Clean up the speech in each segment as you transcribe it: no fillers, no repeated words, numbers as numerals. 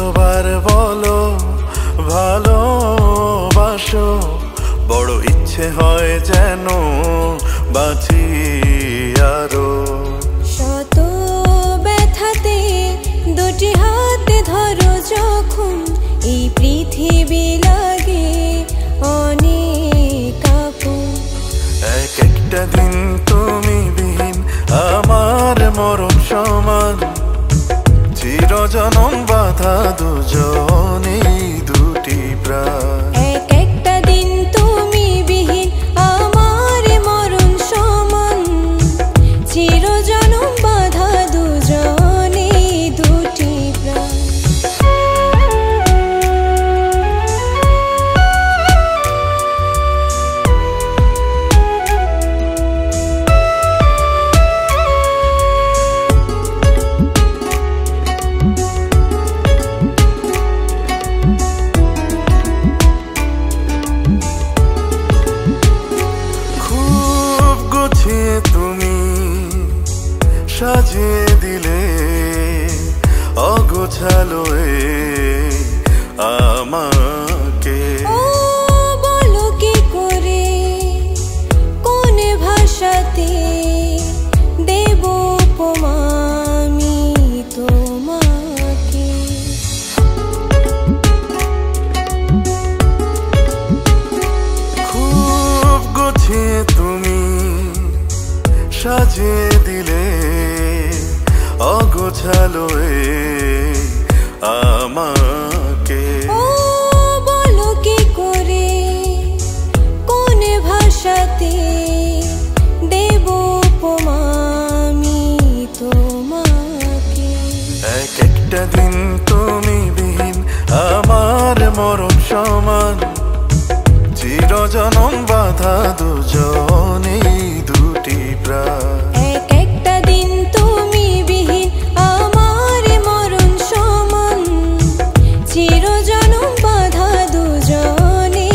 কতবার বলো ভালোবাসো, বড় ইচ্ছে হয় যেন বাঁচি আরো। শত ব্যথাতে দুটি হাতে ধরো যখন, এই পৃথিবী লাগে অনেক আপন। এক একটা দিন তুমি বিহীন আমার মরণ সমান, চিরজনম বাধা দুজনই দুটি প্রাণ। এক একটা দিন তুমি বিহীন আমার মরণ সমান, চিরজনম বাধা দুজনে দুটি প্রাণ। তুমি সাজিয়ে দিলে অগোছালো আমাকে। ও বলো কি করে, কোন ভাষাতে দেব উপমা আমি তোমাকে। খুব গুছিয়ে তুমি সাজিয়ে দিলে অগোছালো আমাকে। ও বলো কি করে, কোন ভাষাতে দেব উপমা আমি তোমাকে। এক একটা দিন তুমি বিহীন আমার মরণ সমান, চিরজনম বাধা দুজনই দুটি প্রাণ। এক একটা দিন তুমি বিহীন আমার মরণ সমান, চিরজনম বাধা দুজনে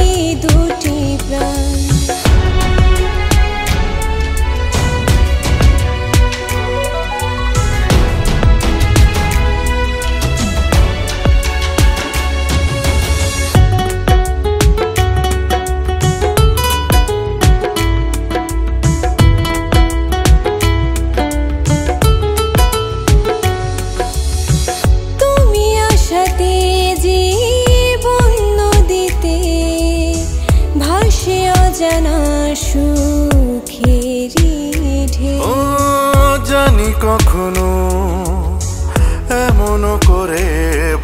দুটি প্রাণ। জানা সুখেরি ঢেউ। ও জানি কখনো এমন করে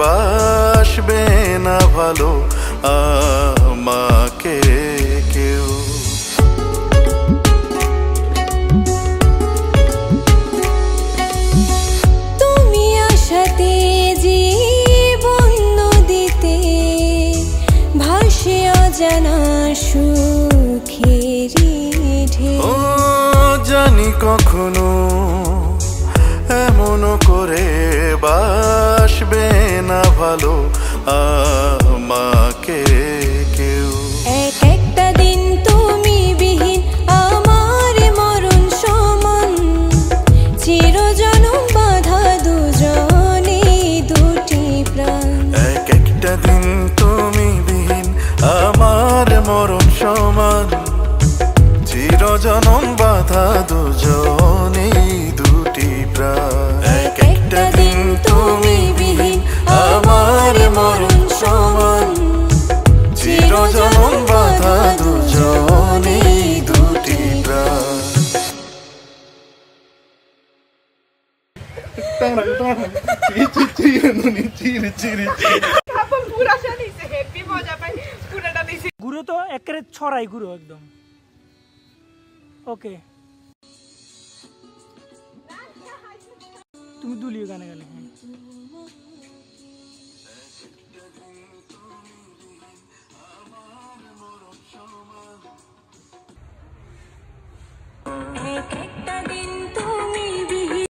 বাসবে না ভালো আমাকে কেউ। তুমি আশাতে জীবন নদীতে ভাসে অজানা সুখেরি ঢেউ। ও জানি কখনো এমন করে বাসবে না ভালো আমাকে কেউ। এক একটা দিন তুমি বিহীন আমার মরণ সমান, চিরজনম বাধা দুজনে দুটি প্রাণ। এক একটা দিন তুমি বিহীন আমার মরণ সমান, চিরজনম বাধা দুজনই দুটি প্রাণ। এক একটা দিন তুমি বিহীন আমার মরণ সমান, চিরজনম বাধা দুজনই দুটি প্রাণ। গুরু তো একেবারে ছড়াই গুরু একদম। ওকে তুমি দুলিও গানে গালে।